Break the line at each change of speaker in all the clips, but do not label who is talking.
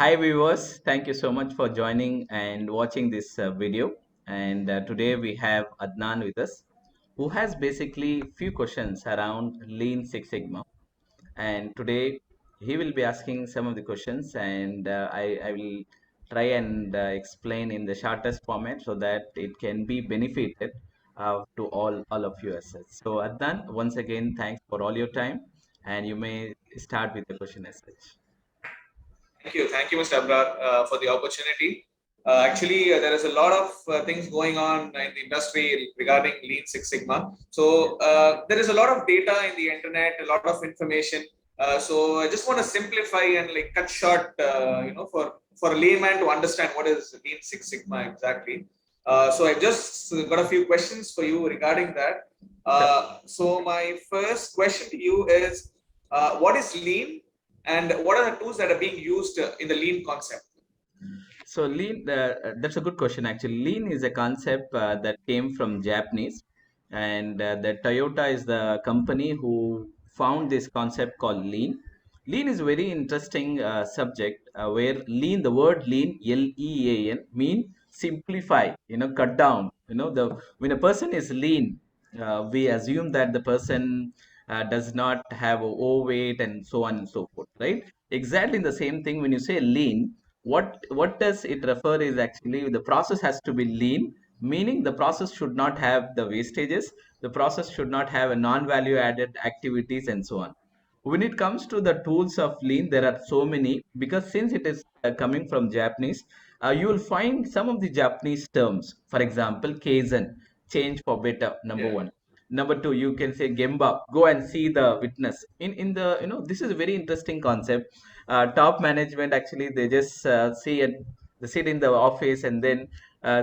Hi viewers, thank you so much for joining and watching this video. And today we have Adnan with us, who has basically few questions around Lean Six Sigma. And today he will be asking some of the questions, and I will try and explain in the shortest format so that it can be benefited to all of you as such. So Adnan, once again, thanks for all your time, and you may start with the question as such.
Thank you, Mr. Abrar, for the opportunity. There is a lot of things going on in the industry regarding Lean Six Sigma.
Yeah.
There is a lot of data in the internet, a lot of information. So I just want to simplify and like cut short, for a layman to understand what is Lean Six Sigma exactly. So I just got a few questions for you regarding that.
Sure.
So my first question to you is, what is Lean? And what are the tools that are being used in the lean concept?
So lean, that's a good question actually. Lean is a concept that came from Japanese, and the Toyota is the company who found this concept called lean. Lean is a very interesting subject where lean, the word lean, Lean, mean simplify, cut down. The when a person is lean, we assume that the person does not have overweight and so on and so forth, right? Exactly the same thing when you say lean, what does it refer is actually the process has to be lean, meaning the process should not have the wastages, the process should not have a non-value added activities and so on. When it comes to the tools of lean, there are so many, because since it is coming from Japanese, you will find some of the Japanese terms. For example, kaizen, change for better, number
Yeah.
one. Number two, you can say gemba, go and see the witness. In the this is a very interesting concept. Top management actually, they just see it, they sit in the office, and then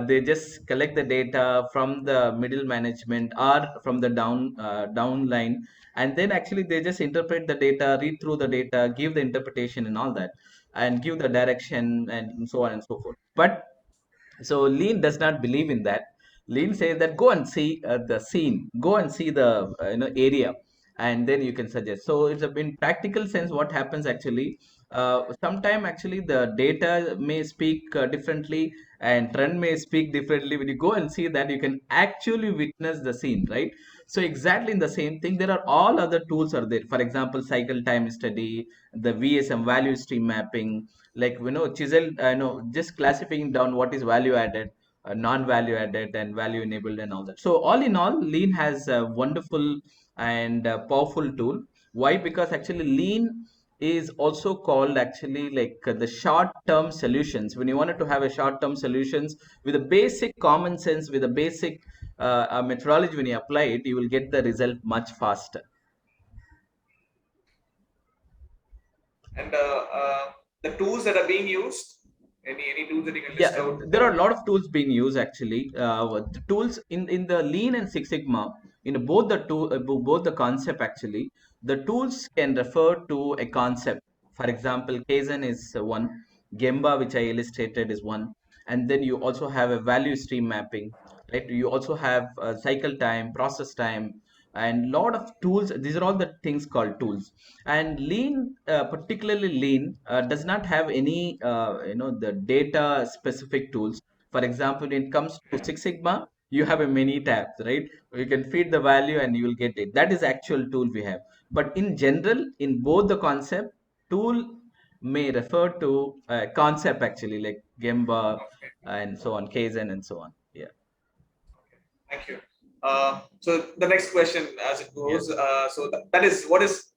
they just collect the data from the middle management or from the downline, and then actually they just interpret the data, read through the data, give the interpretation and all that, and give the direction and so on and so forth. But so lean does not believe in that. Lean says that go and see the scene, go and see the area, and then you can suggest. So it's a, in practical sense, what happens actually, sometime actually the data may speak differently, and trend may speak differently. When you go and see that, you can actually witness the scene, right? So exactly in the same thing, there are all other tools are there. For example, cycle time study, the VSM, value stream mapping, like chisel, just classifying down what is value added, non-value added, and value enabled and all that. So all in all, lean has a wonderful and powerful tool. Why? Because actually lean is also called actually like the short term solutions. When you wanted to have a short term solutions with a basic common sense, with a basic methodology, when you apply it, you will get the result much faster.
And the tools that are being used, any tools that you can
Yeah,
list out?
there are a lot of tools being used actually. The tools in the Lean and Six Sigma, in both the both the concept actually, the tools can refer to a concept. For example, Kaizen is one, Gemba, which I illustrated, is one, and then you also have a value stream mapping, right? You also have cycle time, process time, and lot of tools. These are all the things called tools. And lean, particularly lean, does not have any the data specific tools. For example, when it comes to
Yeah.
Six Sigma, you have a many tabs, right? You can feed the value and you will get it. That is actual tool we have. But in general, in both the concept, tool may refer to concept actually, like Gemba
Okay.
and so on, Kaizen and so on. Yeah.
Okay. Thank you. So the next question, as it
Yeah.
goes, that is what is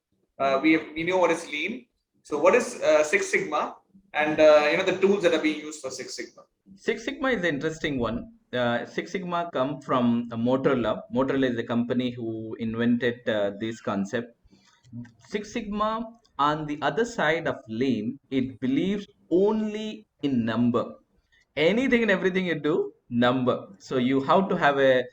we know what is lean. So what is Six Sigma, and the tools that are being used for Six Sigma?
Six Sigma is an interesting one. Six Sigma come from Motorola. Motorola is the company who invented this concept. Six Sigma, on the other side of Lean, it believes only in number. Anything and everything you do, number. So you have to have a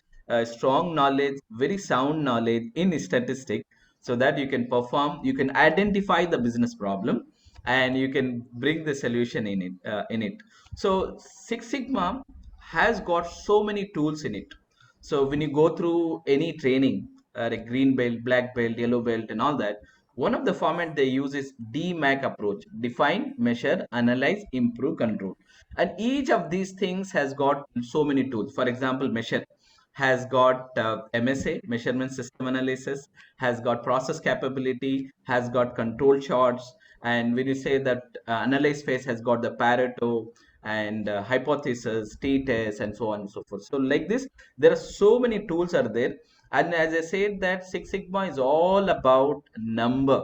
strong knowledge, very sound knowledge in statistic, so that you can perform, you can identify the business problem, and you can bring the solution in it. So Six Sigma has got so many tools in it. So when you go through any training, like green belt, black belt, yellow belt, and all that, One of the format they use is DMAC approach: define, measure, analyze, improve, control. And each of these things has got so many tools. For example, measure has got MSA, measurement system analysis, has got process capability, has got control charts. And when you say that analyze phase has got the Pareto and hypothesis, t-test, and so on and so forth. So like this, there are so many tools are there. And as I said, that Six Sigma is all about number,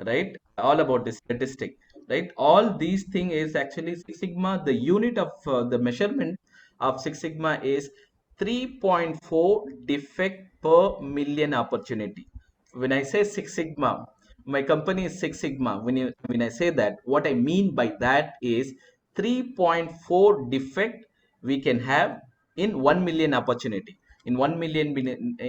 right? All about the statistic, right? All these thing is actually Six Sigma. The unit of the measurement of Six Sigma is 3.4 defect per million opportunity. When I say Six Sigma, my company is Six Sigma. When I say that, what I mean by that is 3.4 defect we can have in 1 million opportunity. In 1 million,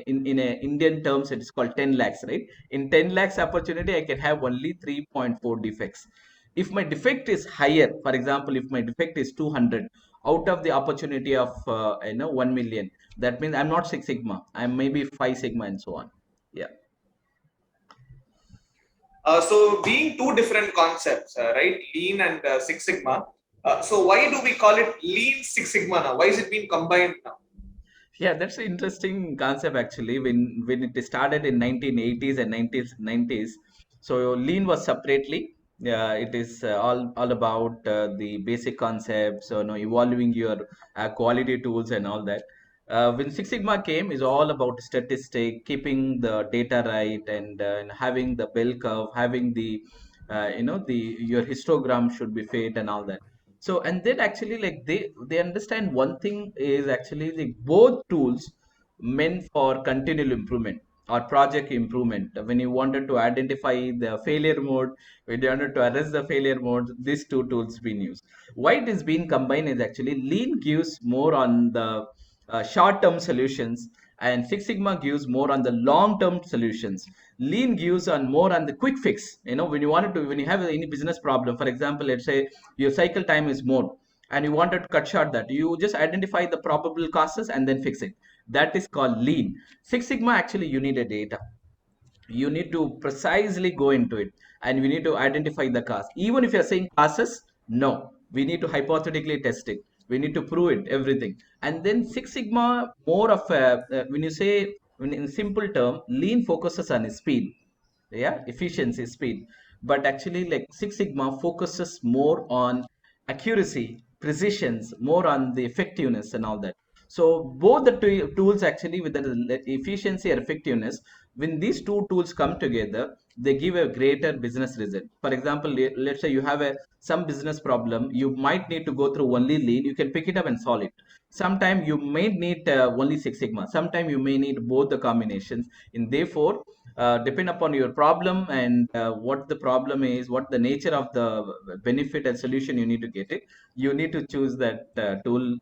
in a Indian terms, it is called 10 lakhs, right? In 10 lakhs opportunity, I can have only 3.4 defects. If my defect is higher, for example, if my defect is 200 out of the opportunity of 1 million, that means I'm not Six Sigma, I'm maybe 5 Sigma, and so on. Yeah.
So being two different concepts, right? Lean and Six Sigma. So why do we call it Lean Six Sigma now? Why is it being combined now?
Yeah, that's an interesting concept actually. When it started in 1980s and 90s, so lean was separately. Yeah, it is all about the basic concepts, evolving your quality tools and all that. When Six Sigma came, is all about statistic, keeping the data right, and having the bell curve, having the your histogram should be fit and all that. So and then actually like they understand one thing is actually the both tools meant for continual improvement or project improvement. When you wanted to identify the failure mode, when you wanted to arrest the failure mode, these two tools been used. Why it is being combined is actually lean gives more on the short term solutions, and Six Sigma gives more on the long term solutions. Lean gives on more on the quick fix. When you wanted to, when you have any business problem, for example, let's say your cycle time is more and you wanted to cut short that, you just identify the probable causes and then fix it. That is called lean. Six Sigma, actually you need a data, you need to precisely go into it, and we need to identify the cause. Even if you're saying causes, no, we need to hypothetically test it, we need to prove it, everything. And then Six Sigma more of a, when you say, when in simple term, lean focuses on speed, yeah, efficiency, speed. But actually like Six Sigma focuses more on accuracy, precisions, more on the effectiveness and all that. So both the tools actually, with the efficiency or effectiveness, when these two tools come together, they give a greater business result. For example, let's say you have a some business problem, you might need to go through only lean, you can pick it up and solve it. Sometime you may need only Six Sigma, sometime you may need both the combinations. And therefore, depend upon your problem and what the problem is, what the nature of the benefit and solution you need to get it, you need to choose that tool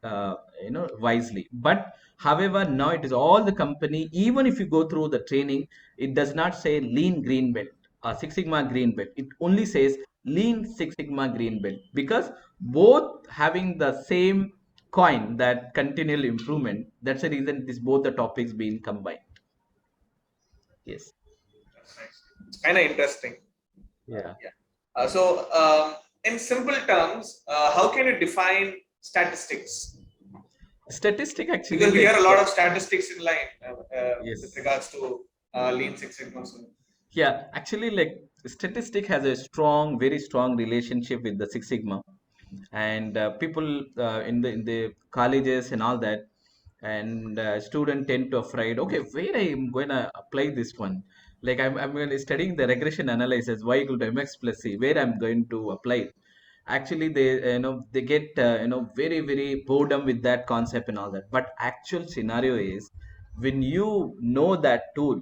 wisely. But however, now it is all the company, even if you go through the training, it does not say lean green belt or Six Sigma green belt, it only says lean Six Sigma green belt, because both having the same coin, that continual improvement. That's the reason this both the topics being combined. Yes.
That's nice. It's kind of interesting.
Yeah.
Yeah. In simple terms, how can you define statistics?
Statistic actually
Because we
like,
hear a lot of statistics in line with
yes.
regards to Lean Six Sigma. So,
Yeah, actually like statistic has a strong, very strong relationship with the Six Sigma. And people in the colleges and all that, and student tend to afraid, okay, where I am going to apply this one, like I'm going to studying the regression analysis y equal to mx plus c, where I'm going to apply it. Actually they they get very very boredom with that concept and all that. But actual scenario is, when you know that tool,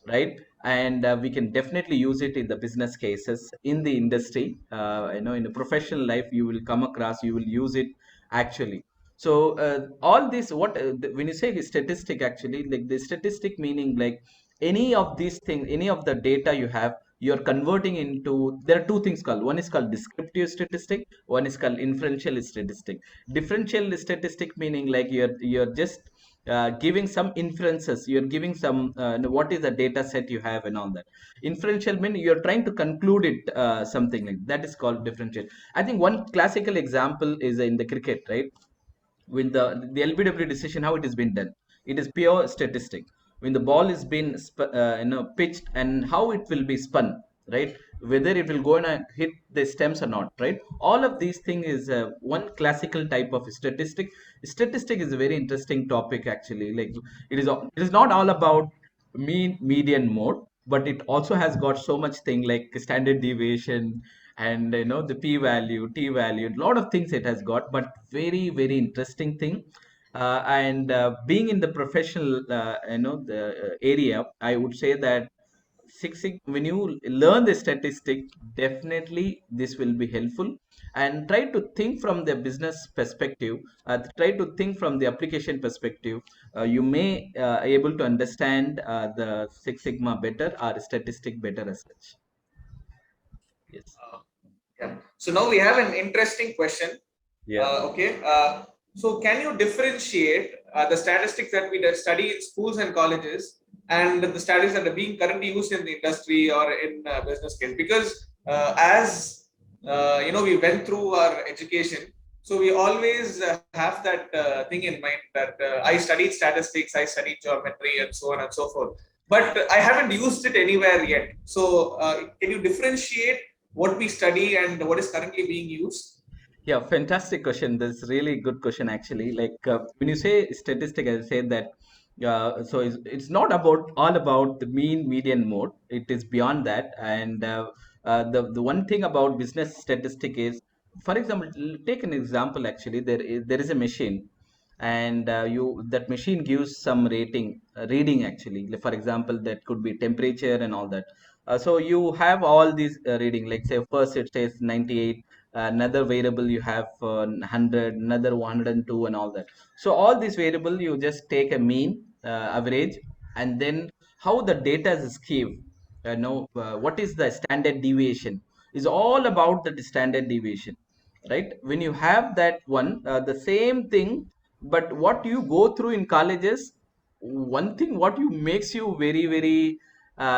right? And we can definitely use it in the business cases, in the industry, in the professional life, you will come across, you will use it actually. So all this, when you say statistic, actually like the statistic meaning like any of these things, any of the data you have, you're converting into, there are two things called, one is called descriptive statistic, one is called inferential statistic. Differential statistic meaning like you're just giving some inferences. You're giving some what is the data set you have and all that. Inferential mean you're trying to conclude it, something like that is called differential. I think one classical example is in the cricket, right? When the LBW decision, how it has been done, it is pure statistic. When the ball is been pitched and how it will be spun, right? Whether it will go and hit the stems or not, right? All of these things is one classical type of statistic. Statistic is a very interesting topic actually. Like it is not all about mean, median, mode, but it also has got so much thing like standard deviation and the p value, t value, a lot of things it has got, but very very interesting thing. And being in the professional the area, I would say that when you learn the statistic, definitely this will be helpful. And try to think from the business perspective, try to think from the application perspective. You may able to understand the Six Sigma better or statistic better as such. Yes.
Uh, yeah. So now we have an interesting question.
Yeah.
Okay. So can you differentiate the statistics that we study in schools and colleges and the statistics that are being currently used in the industry or in business case? Because as we went through our education, so we always have that thing in mind that I studied statistics, I studied geometry, and so on and so forth. But I haven't used it anywhere yet. So can you differentiate what we study and what is currently being used?
Yeah, fantastic question. That's really good question actually. Like when you say statistic, I say that so it's not about all about the mean, median, mode. It is beyond that. And the one thing about business statistic is, for example, take an example. Actually, there is a machine, and you that machine gives some reading actually. Like, for example, that could be temperature and all that. So you have all these reading. Like say first it says 98, another variable you have 100, another 102 and all that. So all these variable you just take a mean, average, and then how the data is skewed, what is the standard deviation, is all about the standard deviation, right? When you have that one, the same thing, but what you go through in colleges, one thing what you makes you very very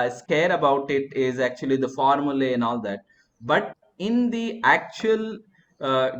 scared about it is actually the formula and all that. But in the actual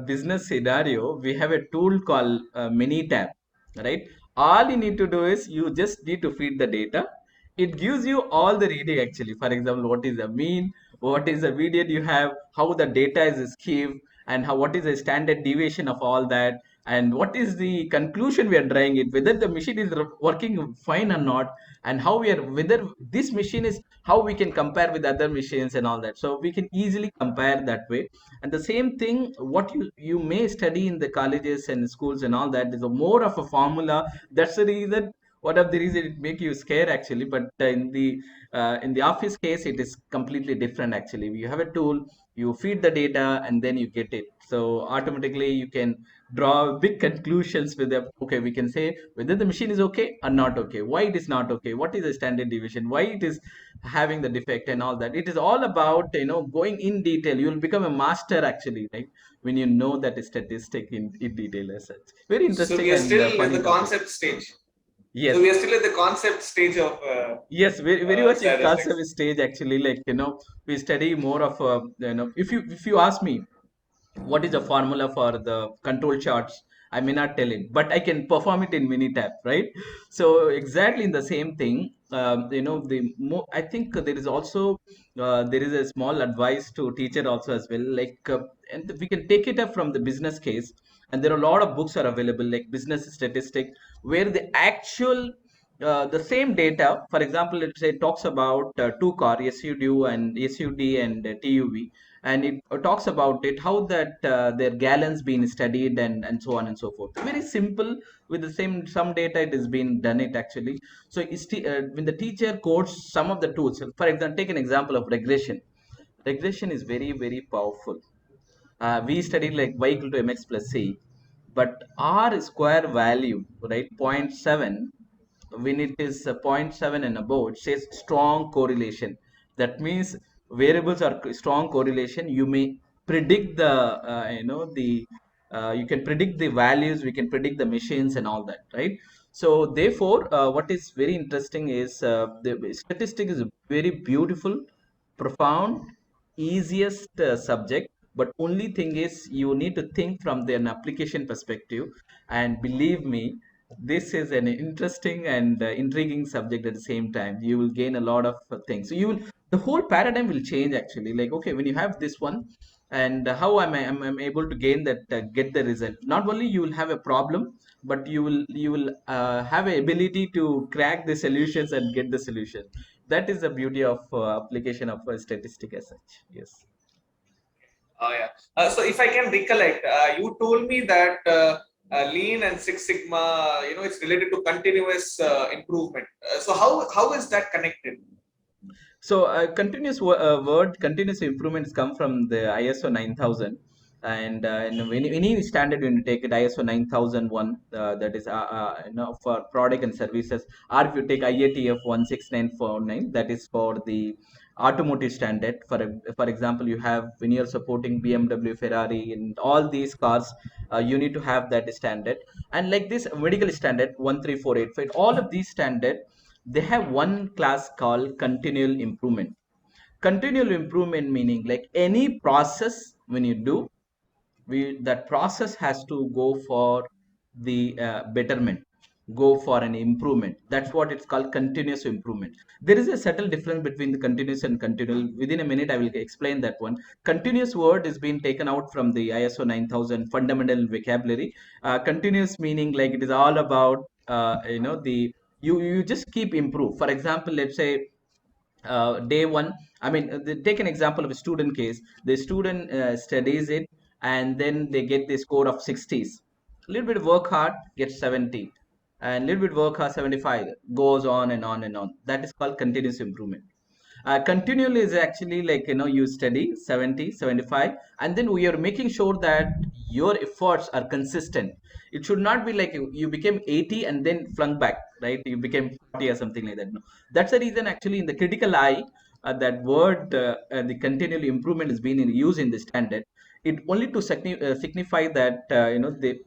business scenario, we have a tool called Minitab, right? All you need to do is you just need to feed the data. It gives you all the reading actually. For example, what is the mean, what is the median you have, how the data is skewed, and how what is the standard deviation of all that, and what is the conclusion we are drawing it, whether the machine is working fine or not, and how we are, whether this machine is, how we can compare with other machines and all that. So we can easily compare that way. And the same thing what you may study in the colleges and schools and all that is a more of a formula. That's the reason, one of the reason it make you scared actually. But in the office case, it is completely different actually. You have a tool, you feed the data, and then you get it. So automatically you can draw big conclusions with them. Okay, we can say whether the machine is okay or not okay, why it is not okay, what is the standard deviation, why it is having the defect and all that. It is all about going in detail. You will become a master actually, right? When you know that statistic in detail as such. Very
So
interesting
we are
and
still in
funny
the
topic.
concept stage. So
Yes.
we are still at the concept stage of
Yes, very, very much in concept
statistics.
stage actually. Like we study more of if you ask me what is the formula for the control charts, I may not tell it, but I can perform it in Minitab, right? So exactly in the same thing. I think there is also there is a small advice to teacher also as well. Like and we can take it up from the business case, and there are a lot of books are available like business statistic, where the actual the same data, for example, let's say it talks about two car SUD and TUV, and it talks about it how that their gallons been studied and so on and so forth. Very simple, with the same some data it has been done it actually. So when the teacher quotes some of the tools, for example, take an example of regression. Regression is very very powerful. We studied like y equal to mx plus c, but r square value, right, zero point 0.7, when it is zero point 0.7 and above, it says strong correlation. That means variables are strong correlation. You may predict the you can predict the values, we can predict the machines and all that, right? So therefore, what is very interesting is the statistic is a very beautiful, profound, easiest subject. But only thing is you need to think from an application perspective. And believe me, this is an interesting and intriguing subject at the same time. You will gain a lot of things. So you will, the whole paradigm will change actually. Like, okay, when you have this one, and how am I able to gain that, get the result? Not only you will have a problem, but you will have a ability to crack the solutions and get the solution. That is the beauty of application of statistic as such. Yes.
Yeah. So if I can recollect, you told me that Lean and Six Sigma, it's related to continuous improvement. So how is that connected?
So continuous improvements come from the ISO 9000, and when any standard when you take it ISO 9001, that is for product and services, or if you take IATF 16949, that is for the automotive standard. For example, you have when you're supporting BMW, Ferrari, and all these cars, you need to have that standard. And like this medical standard 13485, all of these standard, they have one class called continual improvement. Continual improvement meaning like any process when you do, we that process has to go for the betterment, go for an improvement. That's what it's called, continuous improvement. There is a subtle difference between the continuous and continual. Within a minute I will explain that one. Continuous word is being taken out from the ISO 9000 fundamental vocabulary. Continuous meaning like it is all about the you just keep improve. For example, let's say day one, I mean, take an example of a student case. The student studies it, and then they get the score of 60s. A little bit work hard, gets 70, and little bit work hard, 75, goes on and on and on. That is called continuous improvement. Continually is actually like, you study 70, 75, and then we are making sure that your efforts are consistent. It should not be like you became 80 and then flung back, right? You became 40 or something like that. No, that's the reason actually in the critical eye, that word, the continual improvement is being in use in the standard. It only to signify that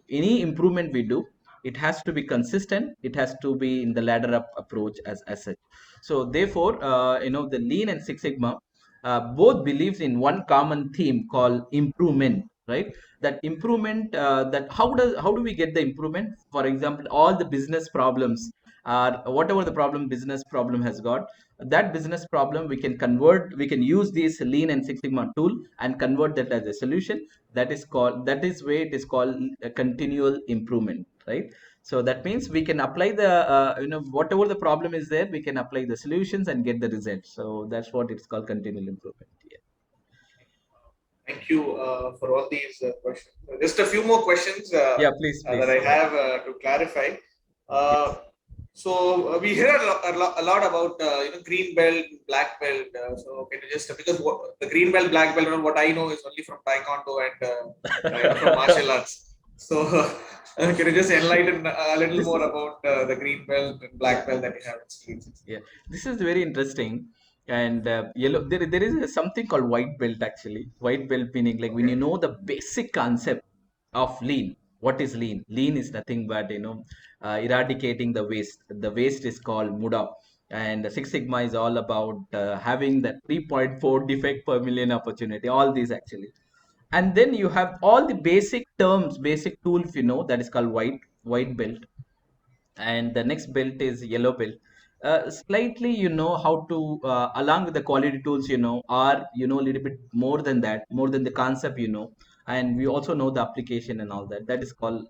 any improvement we do, it has to be consistent, it has to be in the ladder up approach as such. So therefore, the Lean and Six Sigma both believes in one common theme called improvement, right? That improvement, that how do we get the improvement? For example, all the business problems, whatever the problem, business problem has got, that business problem we can convert, we can use this Lean and Six Sigma tool and convert that as a solution. That is way it is called a continual improvement, right? So that means we can apply the whatever the problem is there, we can apply the solutions and get the results. So that's what it's called, continual improvement. Yeah.
Thank you for all these questions. Just a few more questions
Yeah, please,
that I
please.
have to clarify.
Yes.
We hear a lot about green belt, black belt. So can you just, because the green belt, black belt, what I know is only from Taekwondo and from martial arts. So can you just enlighten a little
This
more
is,
about the green belt and black belt that you have experience?
yeah, this is very interesting. And yellow, there is something called white belt actually. White belt meaning like when
Okay.
you know the basic concept of lean. What is lean? Lean is nothing but eradicating the waste. The waste is called muda. And the Six Sigma is all about having that 3.4 defect per million opportunity, all these actually. And then you have all the basic terms, basic tools, that is called white belt. And the next belt is yellow belt. Slightly you know how to, along with the quality tools, or a little bit more than that, more than the concept, and we also know the application and all that. That is called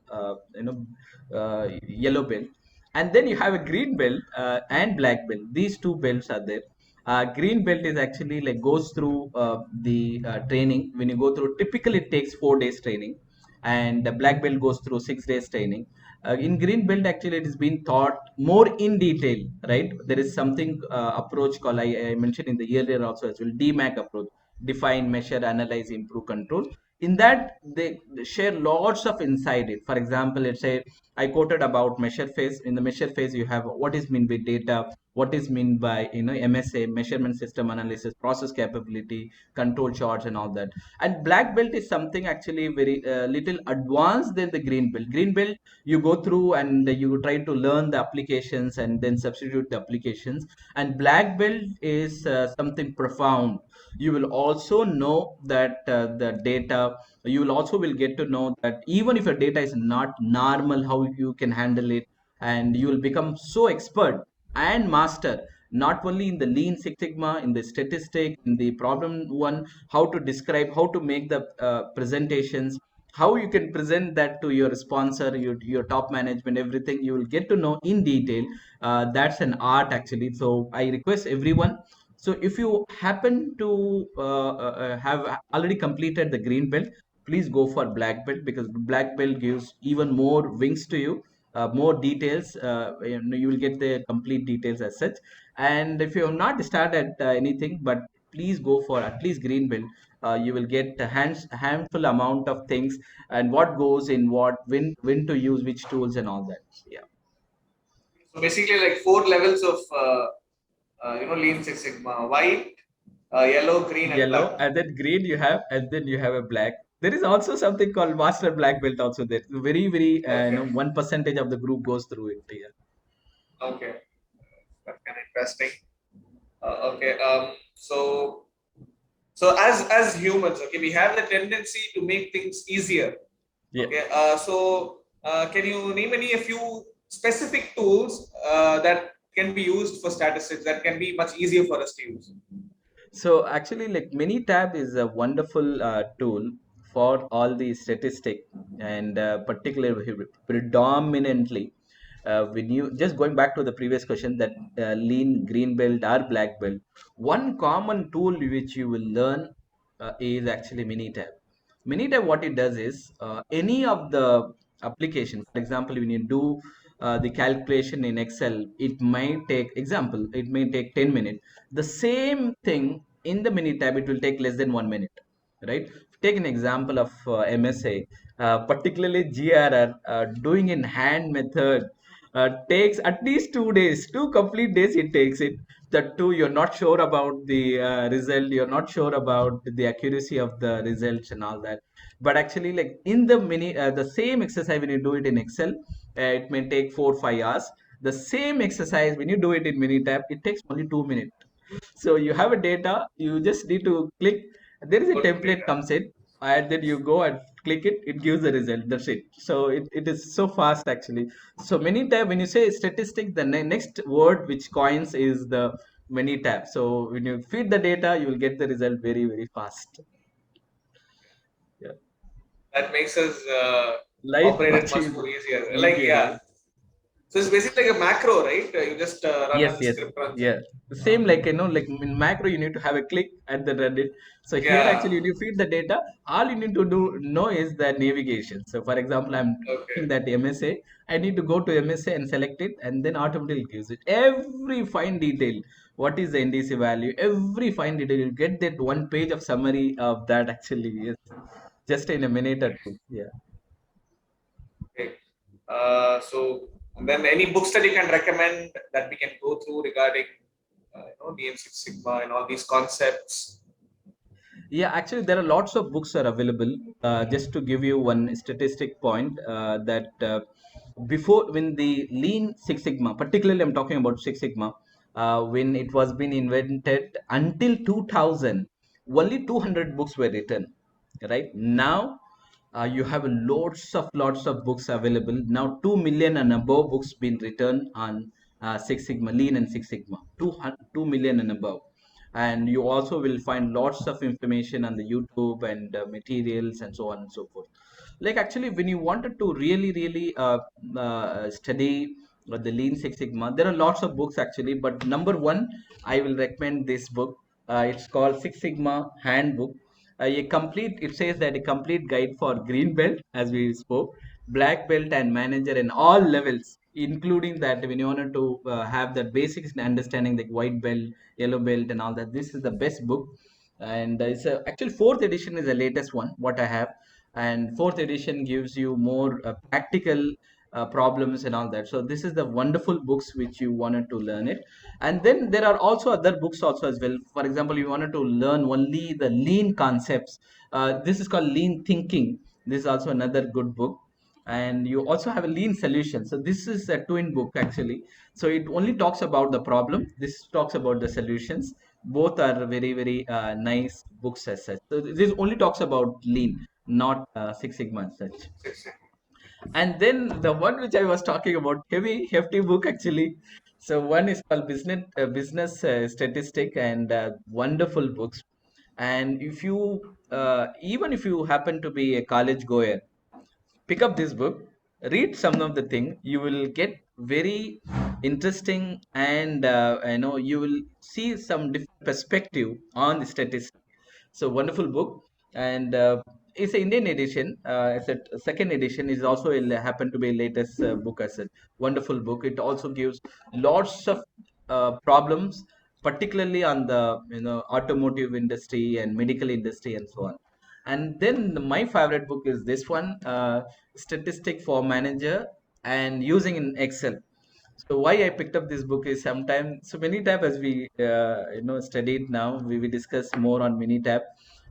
yellow belt. And then you have a green belt and black belt. These two belts are there. Green belt is actually like goes through the training. When you go through, typically it takes 4 days training, and the black belt goes through 6 days training. In green belt actually it is being taught more in detail, right? There is something approach called, I mentioned in the earlier also as well, DMAC approach: define, measure, analyze, improve, control. In that they share lots of insight. For example, let's say I quoted about measure phase. In the measure phase, you have what is mean by data, what is mean by MSA, measurement system analysis, process capability, control charts, and all that. And black belt is something actually very little advanced than the green belt. Green belt, you go through and you try to learn the applications and then substitute the applications. And black belt is something profound. You will also know that the data, you will also will get to know that even if your data is not normal, how you can handle it. And you will become so expert and master, not only in the lean six sigma, in the statistic, in the problem one, how to describe, how to make the presentations, how you can present that to your sponsor, your top management, everything you will get to know in detail. That's an art actually. So I request everyone, so if you happen to have already completed the green belt, please go for black belt, because black belt gives even more wings to you, more details. You will get the complete details as such. And if you have not started anything, but please go for at least green belt. You will get a handful amount of things, and what goes in what, when to use which tools and all that. Yeah.
So basically, like four levels of Lean Six Sigma: white, yellow, green, and
Yellow,
black.
and then green you have, and then you have a black. There is also something called master black belt also there. Very, very,
Okay,
1% of the group goes through it here.
okay, that's kind of interesting. Okay, so as humans, okay, we have the tendency to make things easier.
Yeah.
Okay, can you name a few specific tools that can be used for statistics that can be much easier for us to use?
So actually, like Minitab is a wonderful tool for all the statistic, and particularly predominantly when you just going back to the previous question, that lean green belt or black belt, one common tool which you will learn is actually Minitab. Minitab, what it does is any of the application, for example, when you do the calculation in Excel, it might take example, it may take 10 minutes. The same thing in the Minitab, it will take less than 1 minute, right? Take an example of MSA, particularly GRR, doing in hand method takes at least 2 days, 2 complete days it takes it. That too, you're not sure about the result, you're not sure about the accuracy of the results and all that. But actually, like in the the same exercise when you do it in Excel, it may take 4 or 5 hours. The same exercise when you do it in Minitab, it takes only 2 minutes. So you have a data, you just need to click. There is a
Go to
template
data.
comes in, and then you go and click it, it gives the result. That's it. So it is so fast actually. So many tab, when you say statistic, the next word which coins is the many tab. So when you feed the data, you will get the result very, very fast. Yeah.
That makes us
Life
operate it
much
much more easier. Like,
easier,
yeah.
right?
So it's basically like a macro, right? You just run
Yes,
and the
yes,
script runs.
yeah. The same like like in macro, you need to have a click at the Reddit. So here
Yeah.
actually, when you feed the data, all you need to do know is the navigation. So for example, I'm
Okay.
doing that MSA. I need to go to MSA and select it, and then automatically it gives it every fine detail. What is the NDC value? Every fine detail. You get that one page of summary of that actually. Yes, just in a minute or two. Yeah.
Okay. So and then any books that you can recommend that we can go through regarding DM Six Sigma and all these concepts.
Yeah, actually, there are lots of books are available. Just to give you one statistic point, that before when the Lean Six Sigma, particularly I'm talking about Six Sigma, when it was been invented until 2000, only 200 books were written. Right now, you have lots of books available now. 2 million and above books been written on Six Sigma, Lean and Six Sigma. 2 million and above. And you also will find lots of information on the YouTube and materials and so on and so forth. Like actually, when you wanted to really, really study the Lean Six Sigma, there are lots of books actually. But number one, I will recommend this book. It's called Six Sigma Handbook. It says that a complete guide for green belt, as we spoke, black belt and manager and all levels, including that when you wanted to have the basics and understanding, like white belt, yellow belt and all that, this is the best book. and it's actually fourth edition is the latest one what I have, and fourth edition gives you more practical problems and all that. So this is the wonderful books which you wanted to learn it. And then there are also other books also as well. For example, you wanted to learn only the lean concepts. This is called lean thinking. This is also another good book. And you also have a lean solution. So this is a twin book actually. So it only talks about the problem, this talks about the solutions. Both are very very nice books as such. So this only talks about lean, not Six Sigma as such.
Six Sigma.
And then the one which I was talking about, heavy hefty book actually. So one is called business statistic, and wonderful books. And if you even if you happen to be a college goer, pick up this book, read some of the thing, you will get very interesting, and you will see some different perspective on the statistics. So wonderful book. And it's an Indian edition. It's a second edition is also happened to be latest book as a wonderful book. It also gives lots of problems, particularly on the automotive industry and medical industry and so on. And then my favorite book is this one, Statistic for Manager and Using in Excel. So why I picked up this book is sometimes, so Minitab, as we studied now, we discuss more on Minitab.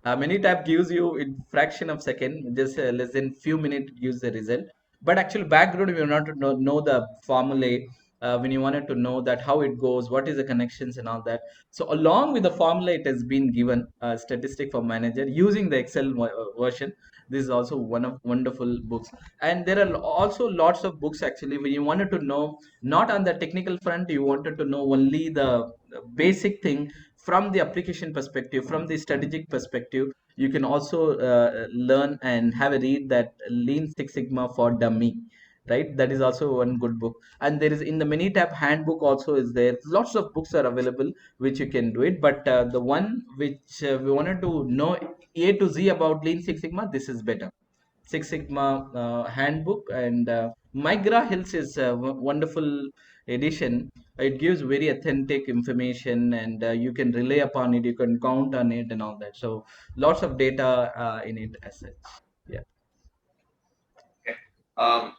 Minitab gives you in fraction of second, just less than few minutes gives the result. But actually background, you want to know the formulae, when you wanted to know that how it goes, what is the connections and all that. So along with the formula, it has been given statistic for manager using the Excel version. This is also one of wonderful books. And there are also lots of books actually when you wanted to know, not on the technical front, you wanted to know only the basic thing from the application perspective, from the strategic perspective. You can also learn and have a read that Lean Six Sigma for Dummy, right? That is also one good book. And there is in the Minitab handbook also is there. Lots of books are available which you can do it. But the one which we wanted to know A to Z about Lean Six Sigma, this is better. Six Sigma handbook, and Migra Hills is a wonderful edition. It gives very authentic information, and you can rely upon it. You can count on it, and all that. So lots of data in it as such. Yeah.
Okay.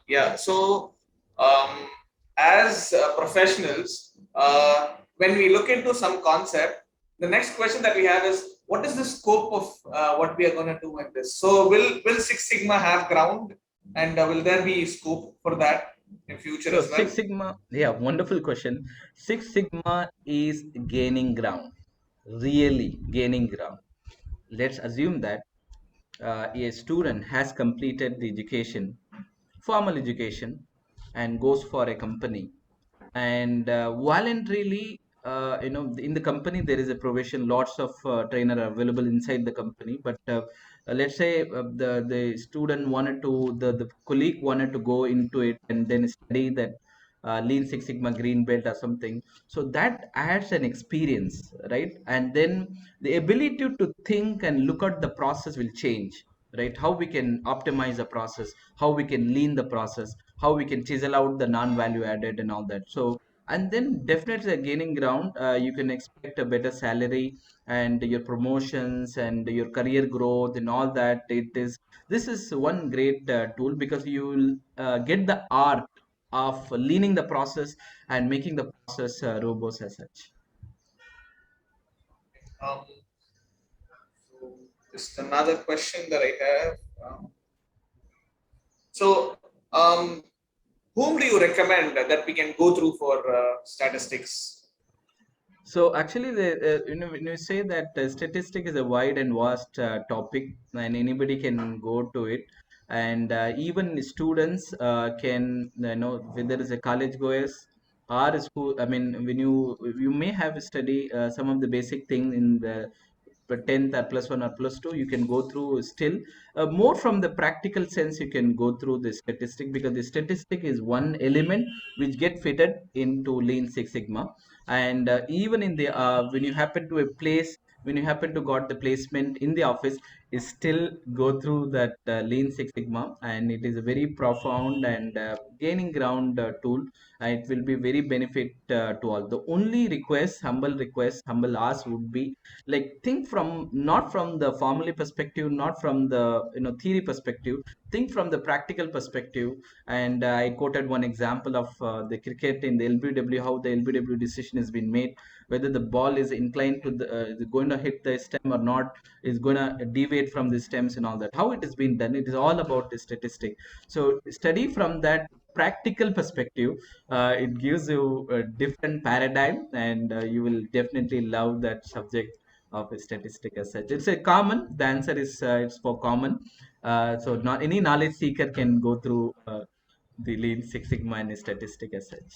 Yeah. So, um, as professionals, when we look into some concept, the next question that we have is, what is the scope of what we are going to do in this? So, will Six Sigma have ground, and will there be scope for that in future
So
as well?
Six Sigma, yeah, wonderful question. Six Sigma is gaining ground, really gaining ground. Let's assume that a student has completed the education, formal education, and goes for a company, and voluntarily, in the company there is a provision, lots of trainer are available inside the company. But let's say the student wanted to, the colleague wanted to go into it and then study that Lean Six Sigma green belt or something. So that adds an experience, right? And then the ability to think and look at the process will change, right? How we can optimize the process, how we can lean the process, how we can chisel out the non-value added and all that. So and then definitely gaining ground, you can expect a better salary and your promotions and your career growth and all that. It is, this is one great tool because you will get the art of leaning the process and making the process robust as such.
Um, so, just another question that I have. So, um, whom do you recommend that we can go through for statistics?
So actually, when you say that statistic is a wide and vast topic, and anybody can go to it, and even students can, whether it's a college goers or school. I mean, when you may have study some of the basic thing in the 10th or plus one or plus two, you can go through still more from the practical sense. You can go through the statistic because the statistic is one element which get fitted into Lean Six Sigma. And even in the when you happen to a place, when you happen to got the placement in the office, still go through that Lean Six Sigma, and it is a very profound and gaining ground tool. And it will be very benefit to all. The only request, humble ask would be like think from not from the formally perspective, not from the theory perspective. Think from the practical perspective. And I quoted one example of the cricket in the LBW, how the LBW decision has been made, whether the ball is inclined to the going to hit the stem or not, is going to deviate from the stems and all that. How it has been done, it is all about the statistic. So study from that practical perspective. It gives you a different paradigm, and you will definitely love that subject of a statistic as such. It's a common. The answer is it's for common. So not any knowledge seeker can go through the Lean Six Sigma and statistic as such.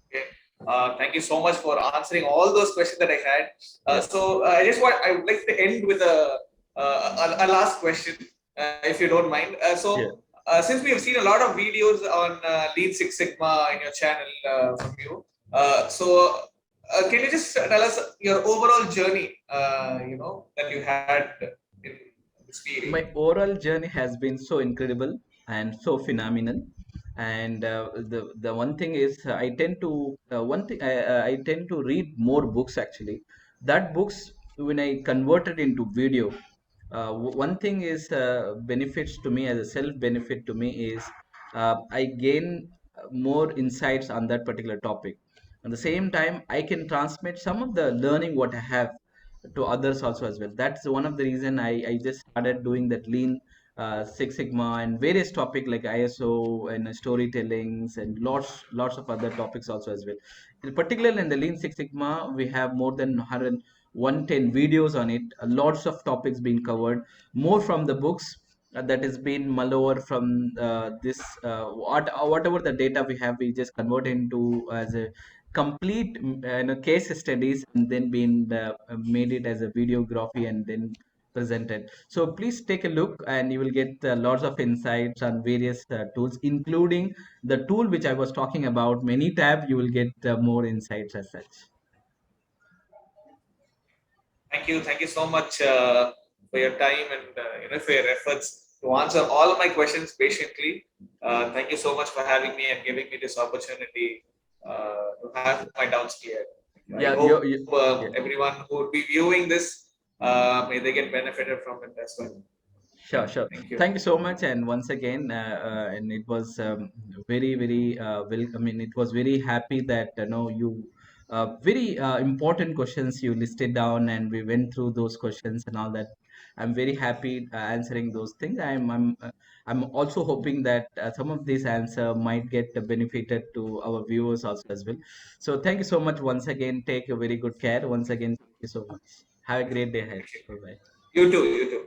Okay. Thank you so much for answering all those questions that I had.
Yeah,
I would like to end with a last question, if you don't mind.
yeah.
Since we have seen a lot of videos on Lean Six Sigma in your channel from you, can you just tell us your overall journey, that you had in this field?
My oral journey has been so incredible and so phenomenal. And the one thing is, I tend to one thing I tend to read more books actually. That books, when I converted into video, one thing is benefits to me, as a self benefit to me is I gain more insights on that particular topic. At the same time, I can transmit some of the learning what I have to others also as well. That's one of the reason I just started doing that Lean Six Sigma and various topic like ISO and storytellings and lots of other topics also as well. Particularly in the Lean Six Sigma, we have more than 110 videos on it. Lots of topics being covered, more from the books that has been mull over from this whatever the data we have, we just convert into as a complete case studies, and then been made it as a videography and then presented. So please take a look, and you will get lots of insights on various tools, including the tool which I was talking about, many tab. You will get more insights as such.
Thank you so much for your time and for your efforts to answer all my questions patiently. Thank you so much for having me and giving me this opportunity to have my doubts cleared. I
Yeah,
hope
yeah.
everyone who would be viewing this may they get benefited from it as well.
Sure,
Yeah,
sure.
thank you.
Thank you so much. And once again, and it was very, very I mean, it was very happy that you very important questions you listed down, and we went through those questions and all that. I'm very happy answering those things. I'm also hoping that some of these answer might get benefited to our viewers also as well. So thank you so much once again. Take a very good care. Once again, thank you so much. Have a great day ahead.
Thank you.
Bye bye.
You too. You too.